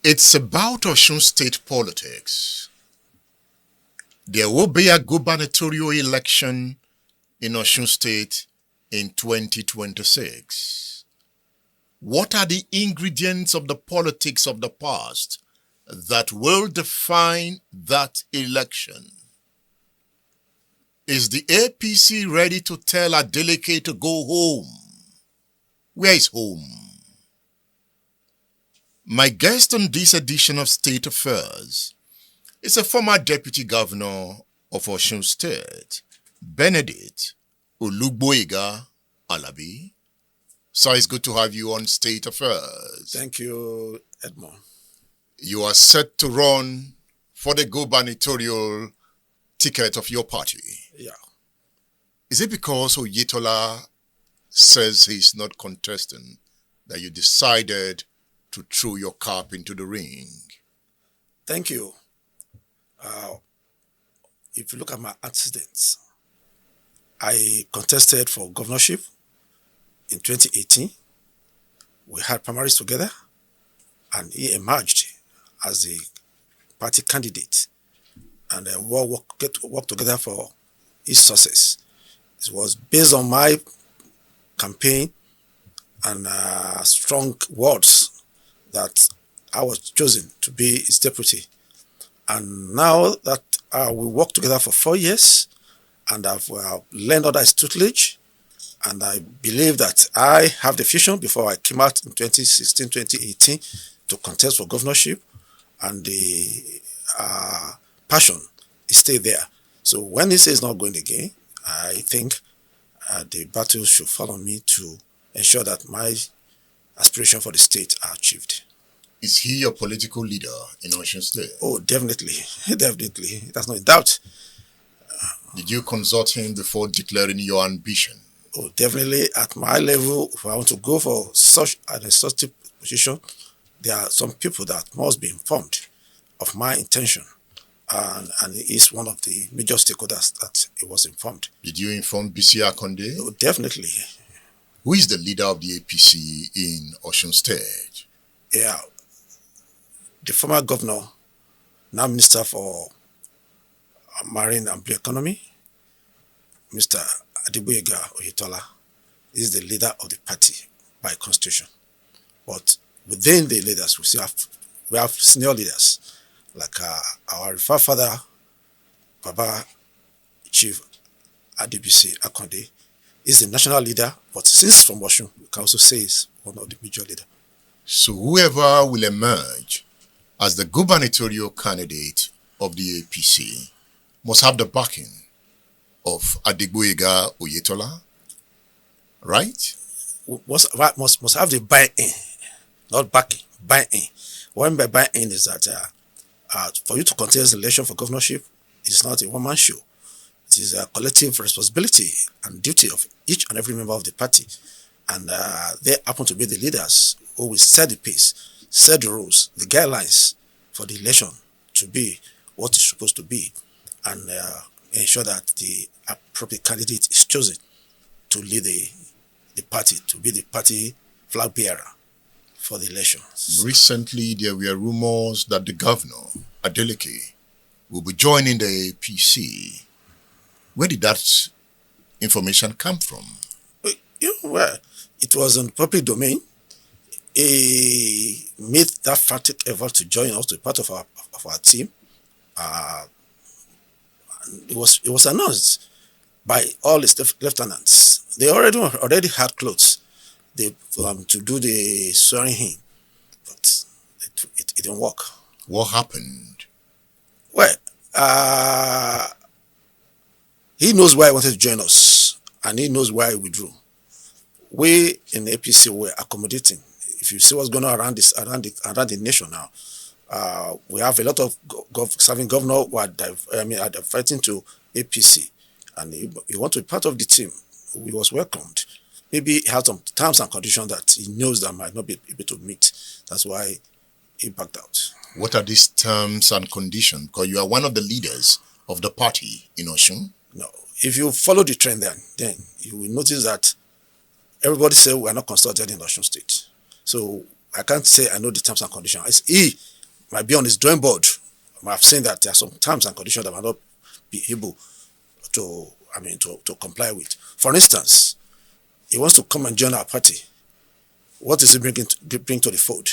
It's about Osun State politics. There will be a gubernatorial election in Osun State in 2026. What are the ingredients of the politics of the past that will define that election? Is the APC ready to tell Adeleke to go home? Where is home? My guest on this edition of State Affairs is a former Deputy Governor of Osun State, Benedict Olugboyega Alabi. So it's good to have you on State Affairs. Thank you, Edmund. You are set to run for the gubernatorial ticket of your party. Yeah. Is it because Oyetola says he's not contesting that you decided to throw your cap into the ring? Thank you. If you look at my antecedents, I contested for governorship in 2018. We had primaries together, and he emerged as the party candidate, and we all worked together for his success. It was based on my campaign and strong words that I was chosen to be his deputy. And now that we worked together for 4 years, and I've learned under his tutelage, and I believe that I have the vision before I came out in 2016, 2018 to contest for governorship, and the passion is still there. So when he says not going again, I think the battle should follow me to ensure that my aspirations for the state are achieved. Is he your political leader in Osun State? Oh, definitely. Definitely. There's no doubt. Did you consult him before declaring your ambition? Oh, definitely. At my level, if I want to go for such an exhaustive position, there are some people that must be informed of my intention. And he's one of the major stakeholders that he was informed. Did you inform BC Akonde? Oh, definitely. Who is the leader of the APC in Osun State? Yeah. The former governor, now Minister for Marine and Blue Economy, Mr. Adegboyega Oyetola, is the leader of the party by constitution. But within the leaders, we have senior leaders, like our father, Baba Chief APC Akonde, is the national leader, but since from Osun, we can also say is one of the major leaders. So whoever will emerge as the gubernatorial candidate of the APC must have the backing of Adegboyega Oyetola, right? Must have the buy-in, not backing, buy-in. What I mean by buy-in is that for you to contest the election for governorship, it's not a one-man show. It is a collective responsibility and duty of each and every member of the party. And they happen to be the leaders who will set the pace, set the rules, the guidelines for the election to be what it's supposed to be, and ensure that the appropriate candidate is chosen to lead the party, to be the party flag bearer for the elections. Recently, there were rumors that the governor, Adeleke, will be joining the APC. Where did that information come from? Well, it was in public domain. He made that frantic effort to join us to be part of our team. It was announced by all the lieutenants. They already had clothes to do the swearing in, but it didn't work. What happened? Well, he knows why he wanted to join us, and he knows why he withdrew. We in the APC were accommodating. If you see what's going on around the nation now, we have a lot of serving governor who are fighting to APC, and he want to be part of the team. He was welcomed. Maybe he had some terms and conditions that he knows that might not be able to meet. That's why he backed out. What are these terms and conditions? Because you are one of the leaders of the party in Osun. No, if you follow the trend, then you will notice that everybody say we are not consulted in Osun State. So I can't say I know the terms and conditions. He might be on his drawing board. I've seen that there are some terms and conditions that might not be able to, to comply with. For instance, he wants to come and join our party. What is he bring to the fold?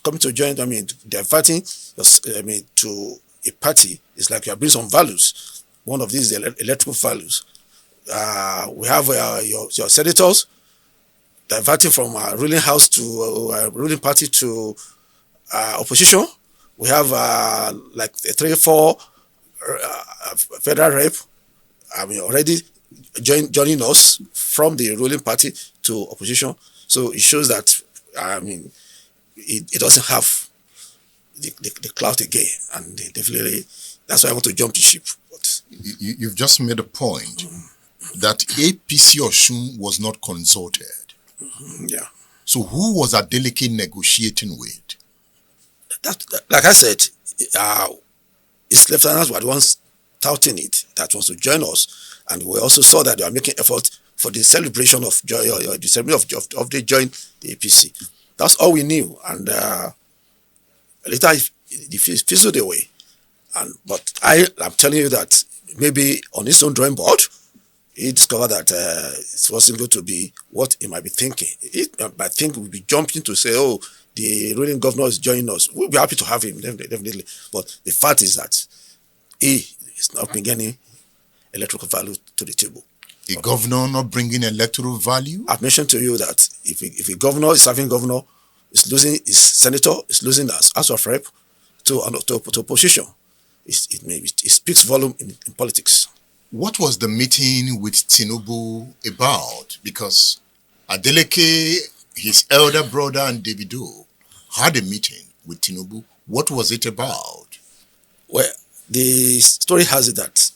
Coming to join, they're fighting, to a party. It's like you are bringing some values. One of these is electoral values. We have your senators diverting from ruling house to ruling party to opposition. We have like 3 or 4 federal rep. Already joining us from the ruling party to opposition. So it shows that it doesn't have the clout again, and definitely that's why I want to jump the ship. But you've just made a point that APC Osun was not consulted. Yeah. So who was Adeleke negotiating with? That, like I said, his lieutenants were the ones touting it, that wants to join us, and we also saw that they are making effort for the celebration of joy, or the celebration of they joined the APC. That's all we knew, and later it fizzled away. But I'm telling you that maybe on his own drawing board, he discovered that it wasn't going to be what he might be thinking. He might think we'll be jumping to say, oh, the ruling governor is joining us. We'll be happy to have him, definitely. But the fact is that he is not bringing any electoral value to the table. A governor not bringing electoral value? I've mentioned to you that if a governor is serving governor, is losing his senator, is losing as House of Rep to opposition, it speaks volume in politics. What was the meeting with Tinubu about? Because Adeleke, his elder brother, and Davido had a meeting with Tinubu. What was it about? Well, the story has it that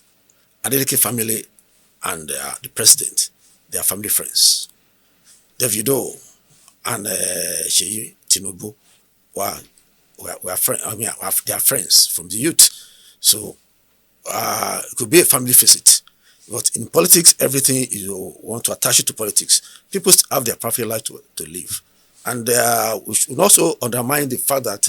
Adeleke family and the president, they are family friends. Davido and Sheyi Tinubu were friends. They are friends from the youth. So it could be a family visit. But in politics, everything you want to attach it to politics. People have their private life to live. And we should also undermine the fact that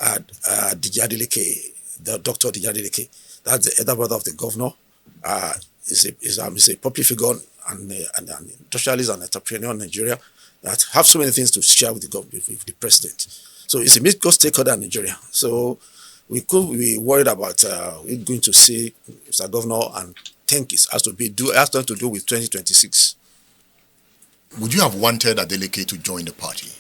Adeleke, the Dr. Adeleke, that's the elder brother of the governor, is a public figure and industrialist and entrepreneur in Nigeria that have so many things to share with the government, with the president. So it's a mid-go stakeholder in Nigeria. So we could be worried about we're going to see Mr. Governor and think it has nothing to do with 2026. Would you have wanted Adeleke to join the party?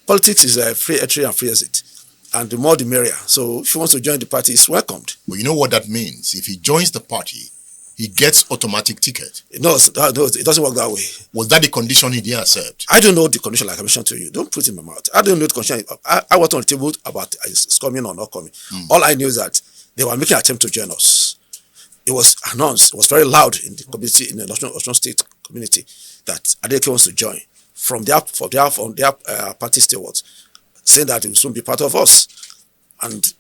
Politics is a free entry and free exit, and the more the merrier. So if he wants to join the party, he's welcomed. But you know what that means? If he joins the party, he gets automatic ticket. No, it doesn't work that way. Was that the condition he didn't accept? I don't know the condition, like I mentioned to you. Don't put it in my mouth. I don't know the condition. I was on the table about is coming or not coming. All I knew is that they were making an attempt to join us. It was announced, it was very loud in the community, in the Osun State community, that Adeleke wants to join from their party stewards, saying that he will soon be part of us. And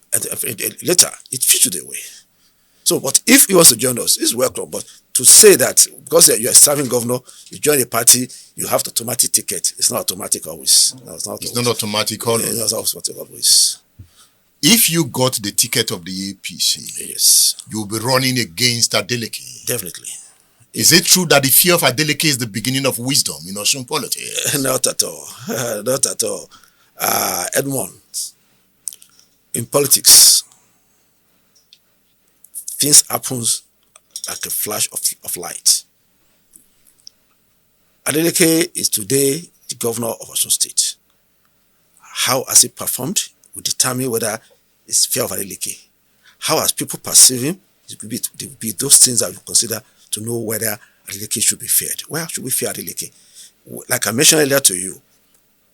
later, it fizzled away. So, but if he wants to join us, he's welcome. But to say that because you're a serving governor, you join a party, you have the automatic ticket. It's not automatic always. No, it's not automatic always. It's not automatic always. If you got the ticket of the APC, yes, you'll be running against Adeleke. Definitely. Is it true that the fear of Adeleke is the beginning of wisdom in Osun politics? Not at all. Not at all. Edmund, in politics, things happen like a flash of light. Adeleke is today the governor of Osun State. How has he performed will determine whether it's fear of Adeleke. How has people perceive him? It will be those things that we consider to know whether Adeleke should be feared. Where should we fear Adeleke? Like I mentioned earlier to you,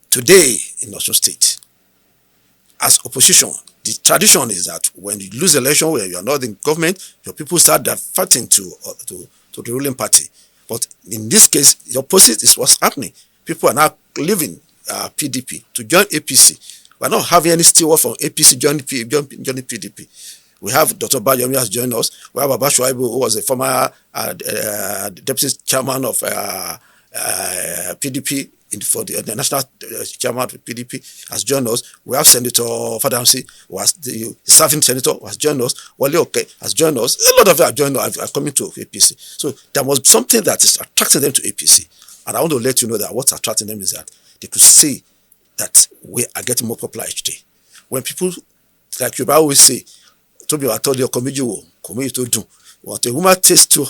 today in Osun State, as opposition, the tradition is that when you lose election, where you are not in government, your people start fighting to the ruling party. But in this case, the opposite is what's happening. People are now leaving PDP to join APC. We're not having any steward from APC joining PDP. We have Dr. Bayomi has joined us. We have Baba Shuaibu, who was a former deputy chairman of PDP, for the national chairman of the PDP has joined us. We have Senator Fadamsi, who was the serving senator, who has joined us. Wale Oke has joined us. A lot of them have joined us, are coming to APC. So there was something that is attracting them to APC. And I want to let you know that what's attracting them is that they could see that we are getting more popular each day. When people, like you always say, Tobi, I told you, comedy to do. What a woman takes two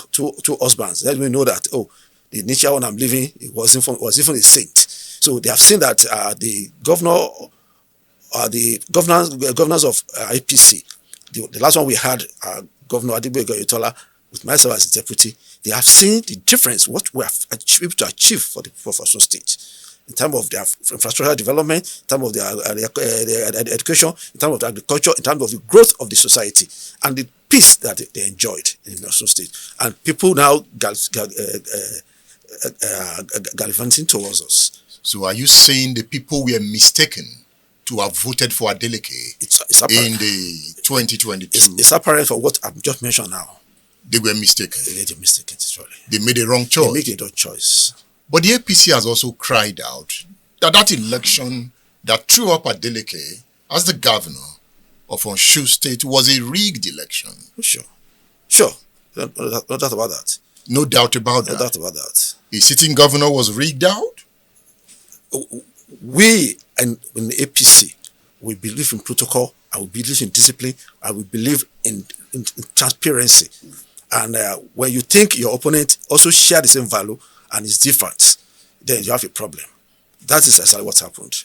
husbands, let me know that, oh, the nature when I'm living, it was even a saint. So they have seen that the governors of APC, the last one we had, Governor Adegboyega Oyetola, with myself as deputy, they have seen the difference, what we have able to achieve for the people of Osun State. In terms of their infrastructure development, in terms of their education, in terms of agriculture, in terms of the growth of the society, and the peace that they enjoyed in Osun State. And people now gallivanting towards us. So are you saying the people were mistaken to have voted for Adeleke in the 2022? It's apparent for what I've just mentioned now. They were mistaken. They made a mistake, actually. They made a wrong choice. They made a wrong choice. But the APC has also cried out that election that threw up Adeleke as the governor of Osun State was a rigged election. Sure. No doubt about that. No doubt about that. No doubt about that. A sitting governor was rigged out? We in the APC, we believe in protocol, and we believe in discipline, and we believe in transparency. And when you think your opponent also share the same value and is different, then you have a problem. That is exactly what happened.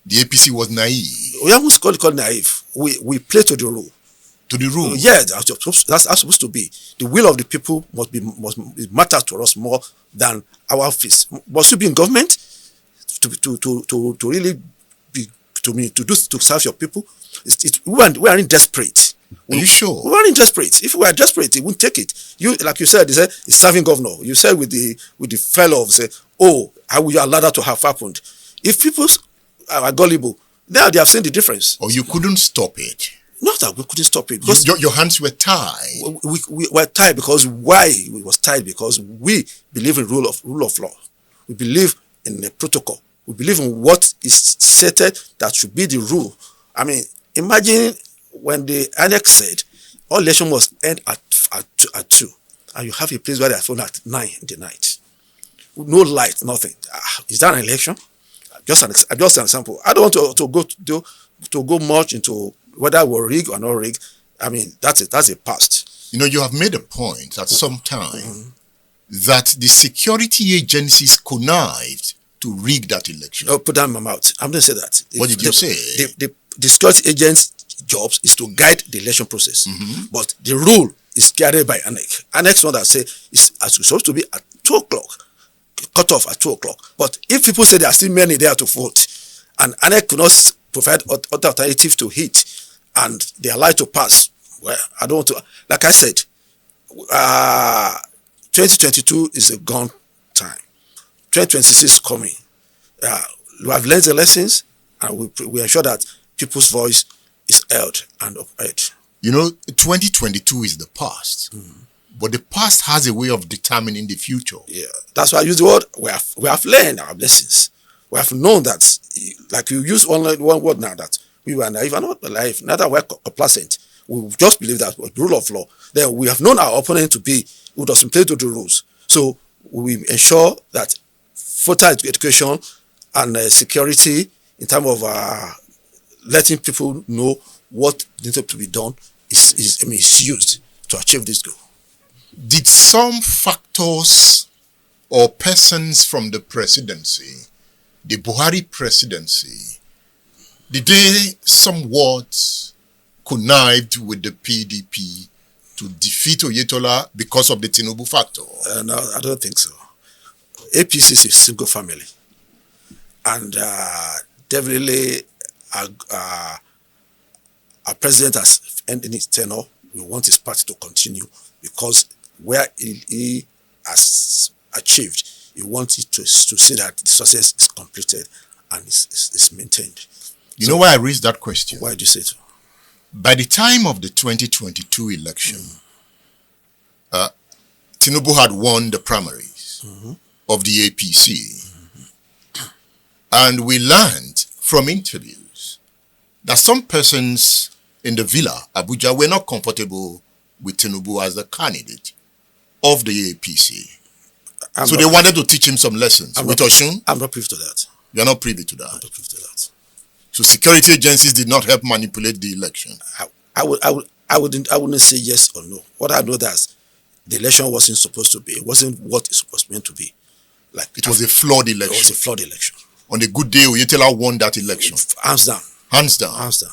The APC was naive. We haven't called naive. We play to the rule. To the rule? Yeah, that's how supposed to be. The will of the people must matter to us more than our office. Must you be in government to really be to serve your people? We are in desperate. Are you sure? We are in desperate. If we are desperate, it won't take it. You, like you said, it's serving governor. You said with the fellow, say, oh, how will you allow that to have happened? If people are gullible, now they have seen the difference. Or you couldn't stop it. Not that we couldn't stop it. Because your hands were tied. We were tied because why? We was tied because we believe in rule of law. We believe in the protocol. We believe in what is stated that should be the rule. I mean, imagine when the annex said all election must end at 2, and you have a place where they are phone at 9 in the night. No light, nothing. Is that an election? Just an example. I don't want to go much into whether we're rigged or not rigged. I mean, that's a past. You know, you have made a point at some time that the security agencies connived to rig that election. Oh, put that in my mouth. I'm going to say that. What did you say? The security agents' jobs is to guide the election process. But the rule is carried by ANEC. ANEC one that say it's supposed to be at 2 o'clock, cut off at 2 o'clock. But if people say there are still many there to vote, and ANEC could not provide other alternative to hit, and they are allowed to pass, well, I don't want to, like I said, 2022 is a gone time. 2026 is coming. We have learned the lessons, and we ensure that people's voice is held and upheld. You know, 2022 is the past, but the past has a way of determining the future. Yeah, that's why I use the word. We have learned our lessons. We have known that, like you use one word now, that we were naive and not naive, neither were complacent. We just believe that the rule of law. Then we have known our opponent to be who doesn't play to the rules. So we ensure that voter education and security in terms of letting people know what needs to be done is used to achieve this goal. Did some factors or persons from the presidency, the Buhari presidency, did they somewhat connived with the PDP to defeat Oyetola because of the Tinubu factor? No, I don't think so. APC is a single family. And definitely our president has ended his tenure. We want his party to continue because where he has achieved, he wants it to see that the success is completed and is maintained. You know why I raised that question? Why do you say so? By the time of the 2022 election, Tinubu had won the primaries of the APC. And we learned from interviews that some persons in the villa, Abuja, were not comfortable with Tinubu as the candidate of the APC. So they wanted to teach him some lessons. With Osun? I'm not privy to that. You're not privy to that? I'm not privy to that. So security agencies did not help manipulate the election? I wouldn't say yes or no. What I know that the election wasn't supposed to be. It wasn't what it's supposed meant to be. Like it was a flawed election. It was a flawed election. On a good day, Oyetola won that election. Hands down. Hands down. Hands down.